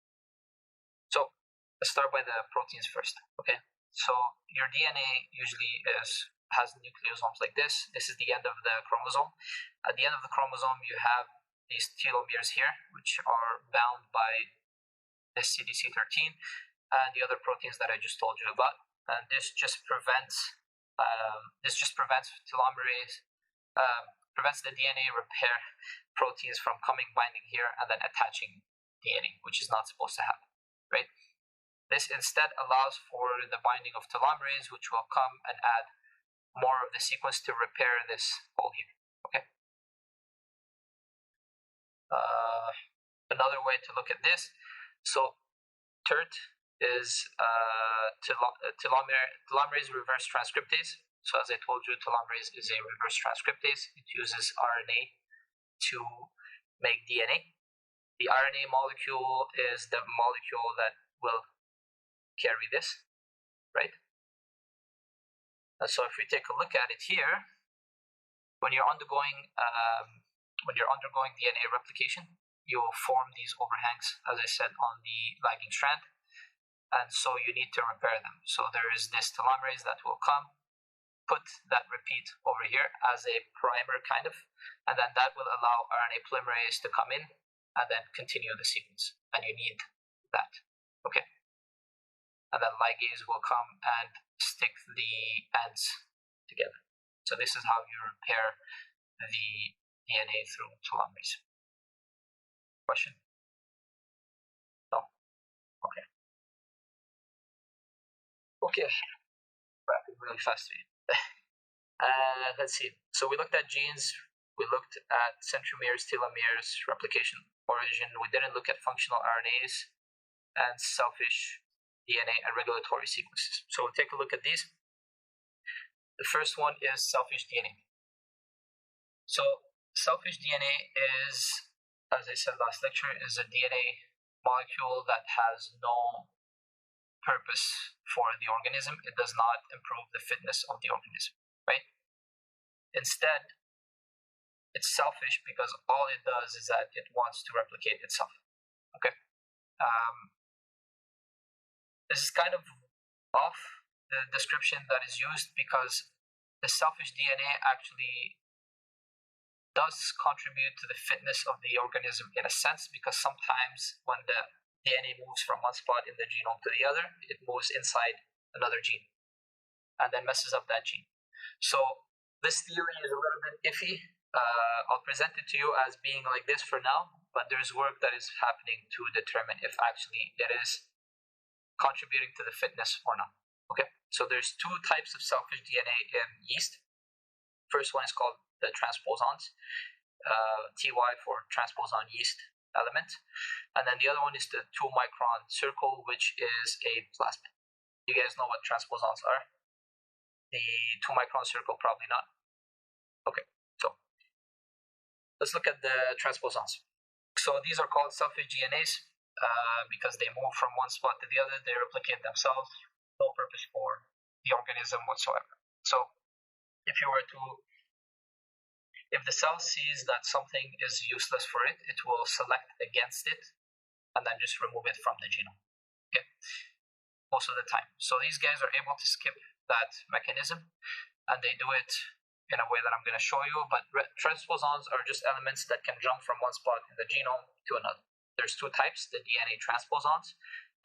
So let's start by the proteins first. Okay, so your DNA usually has nucleosomes like this. This is the end of the chromosome. At the end of the chromosome, you have these telomeres here, which are bound by this CDC13 and the other proteins that I just told you about. And this just prevents telomerase, prevents the DNA repair proteins from coming, binding here, and then attaching DNA, which is not supposed to happen, right? This instead allows for the binding of telomerase, which will come and add more of the sequence to repair this hole here. Okay. Another way to look at this, so TERT is telomerase reverse transcriptase. So as I told you, telomerase is a reverse transcriptase. It uses RNA to make DNA. The RNA molecule is the molecule that will carry this, right? And so if we take a look at it here, when you're undergoing DNA replication, you'll form these overhangs, as I said, on the lagging strand. and so you need to repair them. So there is this telomerase that will come, put that repeat over here as a primer kind of, and then that will allow RNA polymerase to come in and then continue the sequence, and you need that. Okay, and then ligase will come and stick the ends together. So this is how you repair the DNA through telomerase. Question? No? Okay. Okay, wrapping really fast. Let's see. So we looked at genes, we looked at centromeres, telomeres, replication, origin. We didn't look at functional RNAs and selfish DNA and regulatory sequences. So we'll take a look at these. The first one is selfish DNA. So selfish DNA is, as I said last lecture, is a DNA molecule that has no purpose for the organism. It does not improve the fitness of the organism, right? Instead, it's selfish because all it does is that it wants to replicate itself. Okay. This is kind of off the description that is used because the selfish DNA actually does contribute to the fitness of the organism in a sense, because sometimes when the DNA moves from one spot in the genome to the other, it moves inside another gene and then messes up that gene. So this theory is a little bit iffy. I'll present it to you as being like this for now, but there's work that is happening to determine if actually it is contributing to the fitness or not. Okay, so there's two types of selfish DNA in yeast. First one is called the transposons, TY for transposon yeast element, and then the other one is the 2-micron circle, which is a plasmid. You guys know what transposons are? The 2-micron circle, probably not. Okay, so let's look at the transposons. So these are called selfish DNAs because they move from one spot to the other, they replicate themselves, no purpose for the organism whatsoever. So if the cell sees that something is useless for it, it will select against it and then just remove it from the genome. Okay, most of the time. So these guys are able to skip that mechanism, and they do it in a way that I'm going to show you. But transposons are just elements that can jump from one spot in the genome to another. There's two types, the DNA transposons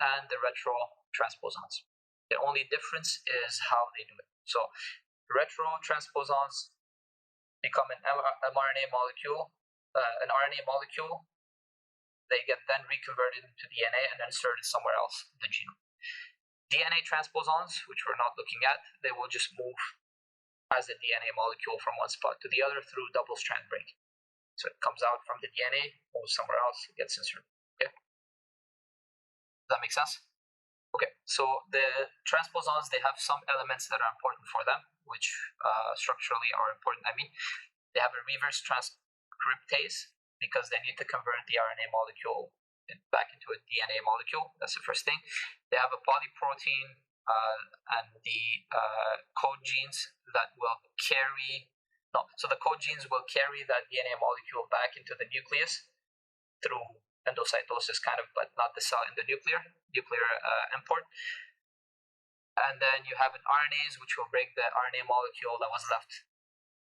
and the retrotransposons. The only difference is how they do it. So retrotransposons become an mRNA molecule, an RNA molecule. They get then reconverted into DNA and then inserted somewhere else in the genome. DNA transposons, which we're not looking at, they will just move as a DNA molecule from one spot to the other through double-strand break. So it comes out from the DNA, moves somewhere else, it gets inserted. Okay? Does that make sense? Okay, so the transposons, they have some elements that are important for them, which structurally are important. I mean, they have a reverse transcriptase because they need to convert the RNA molecule back into a DNA molecule. That's the first thing. They have a polyprotein and the code genes that will carry, so the code genes will carry that DNA molecule back into the nucleus through endocytosis kind of, but not the cell in the nuclear import. And then you have an RNase, which will break the RNA molecule that was left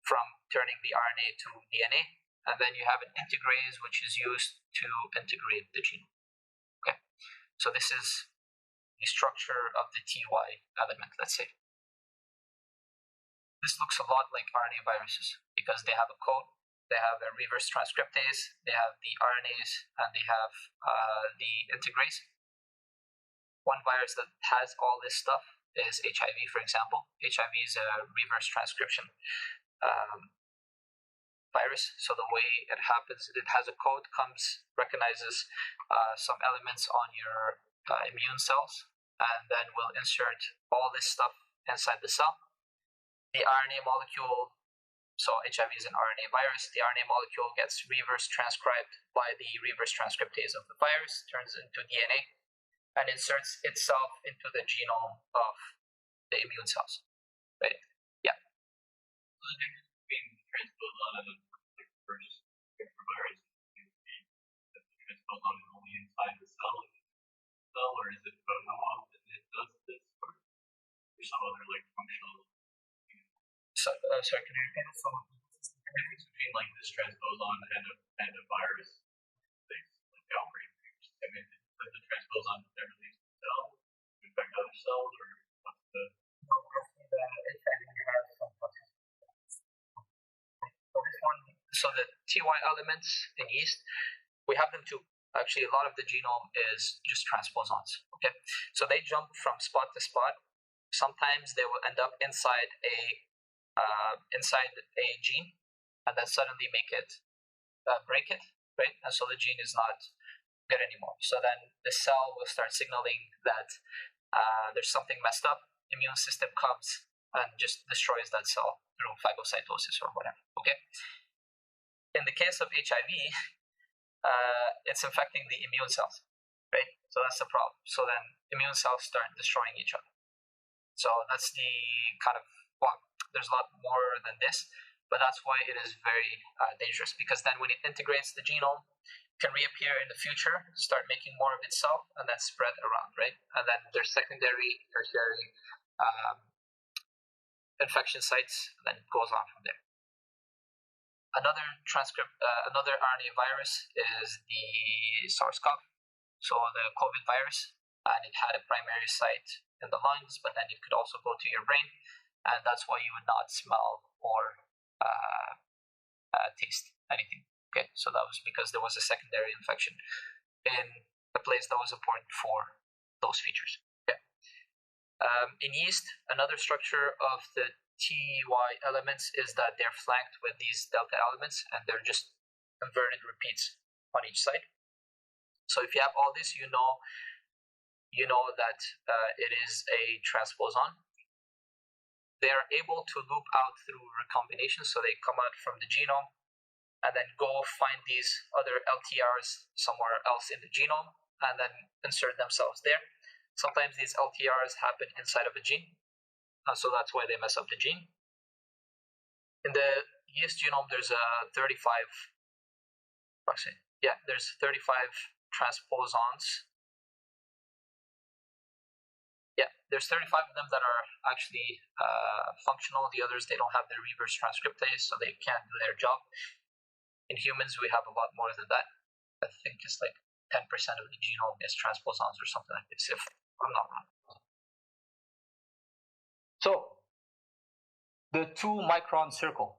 from turning the RNA to DNA. And then you have an integrase, which is used to integrate the genome. Okay, so this is the structure of the TY element, let's say. This looks a lot like RNA viruses because they have a code, they have a reverse transcriptase, they have the RNase, and they have the integrase. One virus that has all this stuff is HIV, for example. HIV is a reverse transcription virus. So the way it happens, it has a code, recognizes some elements on your immune cells, and then will insert all this stuff inside the cell. The RNA molecule, so HIV is an RNA virus, the RNA molecule gets reverse transcribed by the reverse transcriptase of the virus, turns into DNA, and inserts itself into the genome of the immune cells. Right? Yeah. So the difference between transposon and the first virus is the transposon is only inside the cell, or is it both? some other like functional So, sorry, can you repeat it? difference between like this transposon and a virus like outbreak? I mean, does the transposon generally cell infect other cells, or what's the So the TY elements in yeast, we have them too. Actually, a lot of the genome is just transposons. Okay, so they jump from spot to spot. Sometimes they will end up inside a gene, and then suddenly make it break it, right? And so the gene is not good anymore. So then the cell will start signaling that there's something messed up. Immune system comes and just destroys that cell through phagocytosis or whatever. Okay. In the case of HIV, it's infecting the immune cells, right? So that's the problem. So then immune cells start destroying each other. So that's the kind of, well, there's a lot more than this, but that's why it is very dangerous, because then when it integrates the genome, it can reappear in the future, start making more of itself, and then spread around, right? And then there's secondary, tertiary infection sites, and then it goes on from there. Another RNA virus is the SARS-CoV, so the COVID virus, and it had a primary site in the lungs, but then it could also go to your brain, and that's why you would not smell or taste anything. Okay, so that was because there was a secondary infection in a place that was important for those features. Okay. In yeast, another structure of the TY elements is that they're flanked with these delta elements, and they're just inverted repeats on each side. So if you have all this, you know that it is a transposon. They are able to loop out through recombination, so they come out from the genome and then go find these other LTRs somewhere else in the genome and then insert themselves there. Sometimes these LTRs happen inside of a gene, so that's why they mess up the gene. In the yeast genome, there's 35 transposons. Yeah, there's 35 of them that are actually functional. The others, they don't have their reverse transcriptase, so they can't do their job. In humans, we have a lot more than that. I think it's like 10% of the genome is transposons or something like this, if I'm not wrong. So, the 2-micron circle.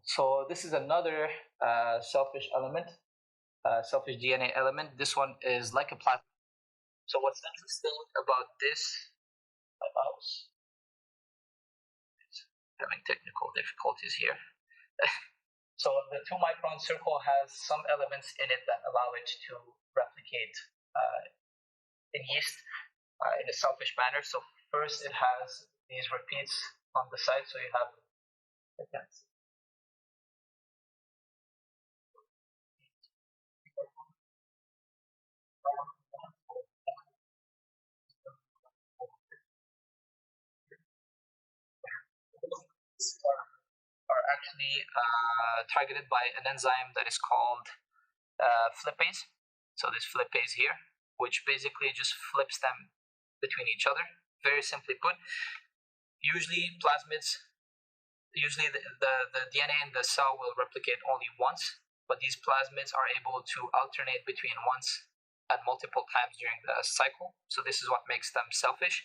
So this is another selfish element, selfish DNA element. This one is like a plasmid. So what's interesting about this mouse, having technical difficulties here. So the 2-micron circle has some elements in it that allow it to replicate in yeast in a selfish manner. So first it has these repeats on the side, so you have are actually targeted by an enzyme that is called flippase. So this flippase here, which basically just flips them between each other. Very simply put, usually the DNA in the cell will replicate only once, but these plasmids are able to alternate between once and multiple times during the cycle. So this is what makes them selfish.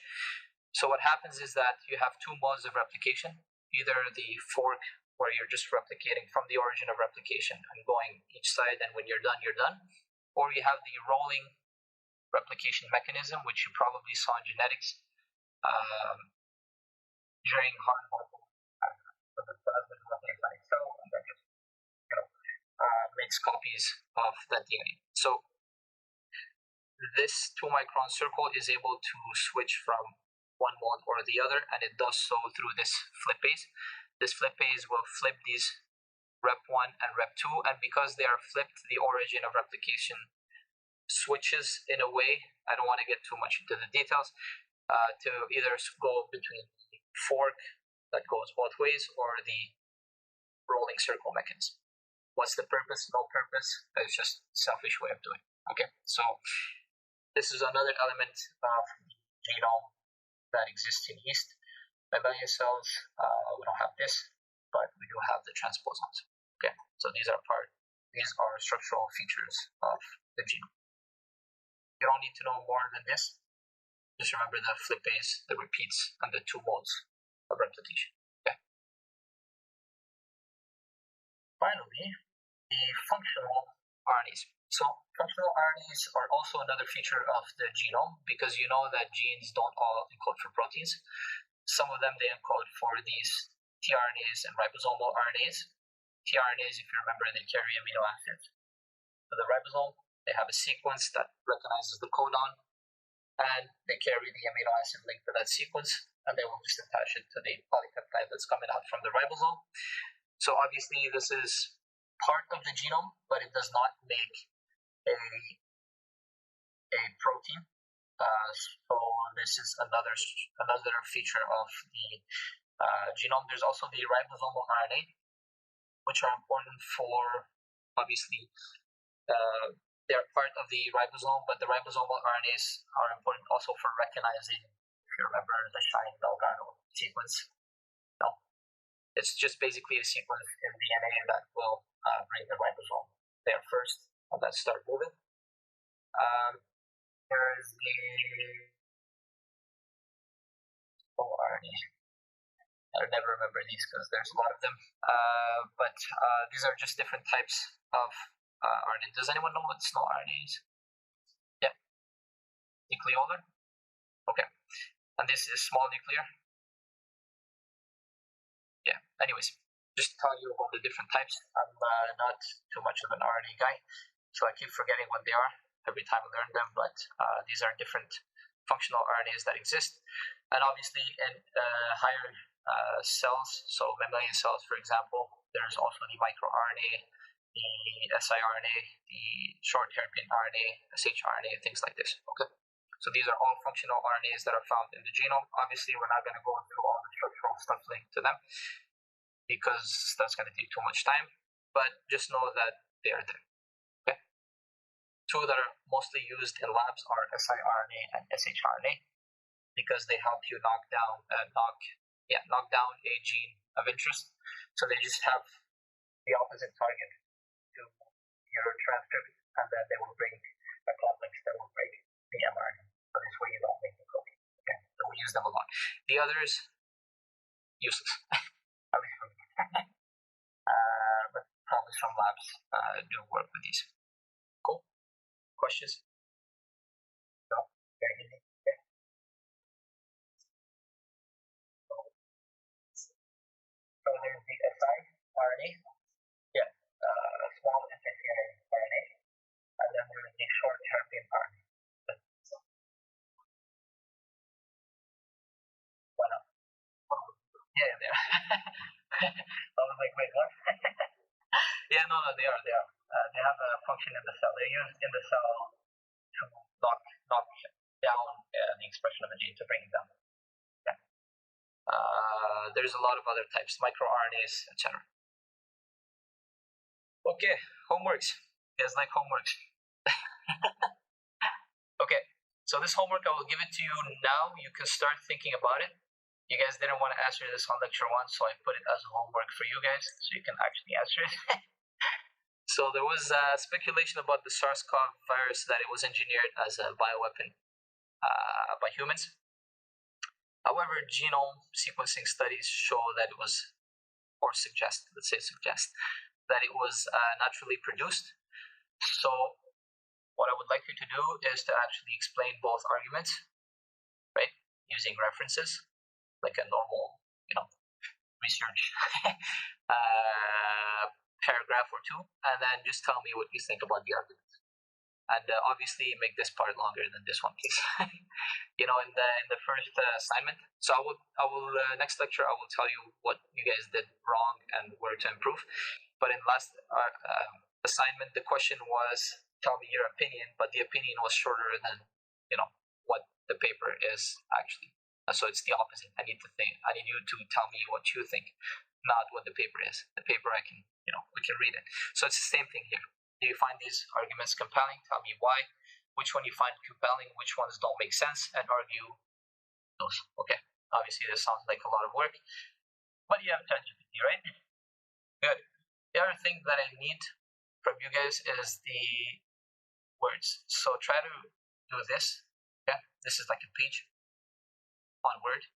So what happens is that you have two modes of replication, either the fork, where you're just replicating from the origin of replication and going each side, and when you're done, or you have the rolling replication mechanism, which you probably saw in genetics during hard the plasmid by itself, and then it makes copies of that DNA. So this 2-micron circle is able to switch from one mode or the other, and it does so through this flippase. This flippase will flip these rep1 and rep2, and because they are flipped, the origin of replication switches in a way, I don't want to get too much into the details, to either go between the fork that goes both ways or the rolling circle mechanism. What's the purpose? No purpose. It's just a selfish way of doing it. Okay, so this is another element of the genome that exists in yeast. Mammalian cells, we don't have this, but we do have the transposons. Okay, so these are structural features of the genome. You don't need to know more than this. Just remember the flip base, the repeats, and the 2 modes of replication. Okay. Finally, the functional RNAs. So functional RNAs are also another feature of the genome, because you know that genes don't all encode for proteins. Some of them, they encode for these tRNAs and ribosomal RNAs. tRNAs, if you remember, they carry amino acids. For the ribosome, they have a sequence that recognizes the codon, and they carry the amino acid link to that sequence, and they will just attach it to the polypeptide that's coming out from the ribosome. So obviously this is part of the genome, but it does not make a protein. So this is another feature of the genome. There's also the ribosomal RNA, which are important for, obviously, they're part of the ribosome, but the ribosomal RNAs are important also for recognizing, if you remember, the Shine-Delgado sequence. No, it's just basically a sequence in DNA that will bring the ribosome there first, and then start moving. There is the RNA. I never remember these because there's a lot of them. But these are just different types of RNA. Does anyone know what small RNA is? Yeah. Nucleolar? Okay. And this is small nuclear? Yeah. Anyways, just to tell you about the different types. I'm not too much of an RNA guy, so I keep forgetting what they are every time I learn them, but these are different functional RNAs that exist. And obviously in higher cells, so mammalian cells, for example, there's also the microRNA, the siRNA, the short hairpin RNA, shRNA, things like this. Okay, so these are all functional RNAs that are found in the genome. Obviously, we're not going to go through all the structural stuff linked to them because that's going to take too much time, but just know that they are there. Okay, 2 that are mostly used in labs are siRNA and shRNA, because they help you knock down a gene of interest. So they just have the opposite target to your transcript, and then they will bring a complex that will break the mRNA. So this way you don't make the protein. Okay, so we use them a lot. The others, useless. But probably some labs do work with these. Cool. Questions? No? Very easy. So there's the siRNA, small RNA, and then there's the short hairpin RNA. Well, yeah, they are. I was like, wait, what? Yeah, no, they are. They have a function in the cell. They're used in the cell to knock down the expression of the gene, to bring it down. Yeah. There's a lot of other types, microRNAs, etc. Okay, homeworks. You guys like homeworks? Okay, so this homework, I will give it to you now. You can start thinking about it. You guys didn't want to answer this on lecture 1, so I put it as homework for you guys, so you can actually answer it. So there was speculation about the SARS-CoV virus, that it was engineered as a bioweapon by humans. However, genome sequencing studies show that it was, or suggest that it was naturally produced. So what I would like you to do is to actually explain both arguments, right, using references, like a normal, research paragraph or 2, and then just tell me what you think about the arguments. And obviously make this part longer than this one, please. In the first assignment. So I will next lecture I will tell you what you guys did wrong and where to improve. But in last assignment, the question was, tell me your opinion, but the opinion was shorter than what the paper is actually. So it's the opposite. I need you to tell me what you think, not what the paper is. The paper we can read it. So it's the same thing here. Do you find these arguments compelling? Tell me why. Which one you find compelling, which ones don't make sense, and argue those. Okay. Obviously, this sounds like a lot of work, but you have ChatGPT, right? Good. The other thing that I need from you guys is the words. So try to do this. Okay. This is like a page on Word,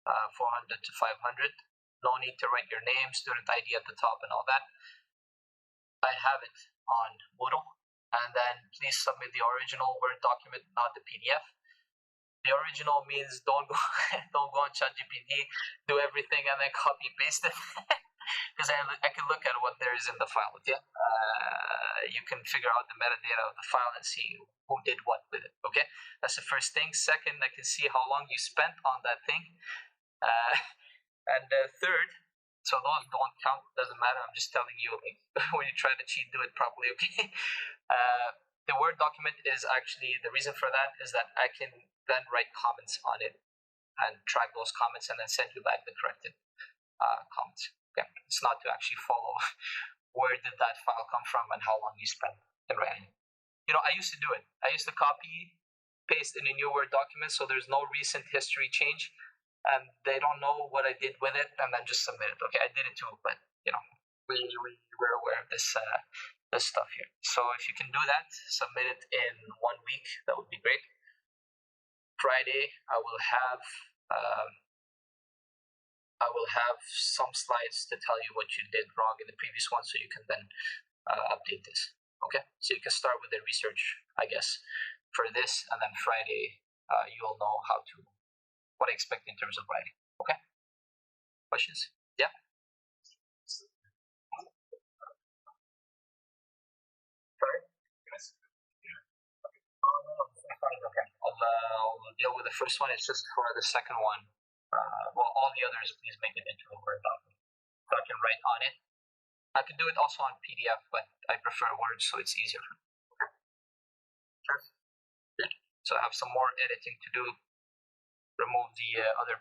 400 to 500. No need to write your name, student ID at the top, and all that. I have it on Moodle, and then please submit the original Word document, not the PDF. The original means don't go on ChatGPT, do everything, and then copy paste it. Because I can look at what there is in the file. Yeah, you can figure out the metadata of the file and see who did what with it. Okay, that's the first thing. Second, I can see how long you spent on that thing. And third, so those don't count. Doesn't matter. I'm just telling you, like, when you try to cheat, do it properly. Okay. The Word document is actually, the reason for that is that I can then write comments on it and track those comments and then send you back the corrected comments. Okay. It's not to actually follow where did that file come from and how long you spent in writing. I used to do it. I used to copy, paste in a new Word document so there's no recent history change and they don't know what I did with it, and then just submit it. Okay, I did it too, but we're aware of this stuff here. So if you can do that, submit it in 1 week. That would be great. Friday, I will have some slides to tell you what you did wrong in the previous one, so you can then update this. Okay, so you can start with the research, I guess, for this, and then Friday you'll know what I expect in terms of writing. Okay, questions? Yeah. Sorry. Okay. I'll deal with the first one. It's just for the second one. All the others, please make it into a Word document so I can write on it. I can do it also on PDF, but I prefer Word, so it's easier. Okay. Sure. Good. So I have some more editing to do. Remove the other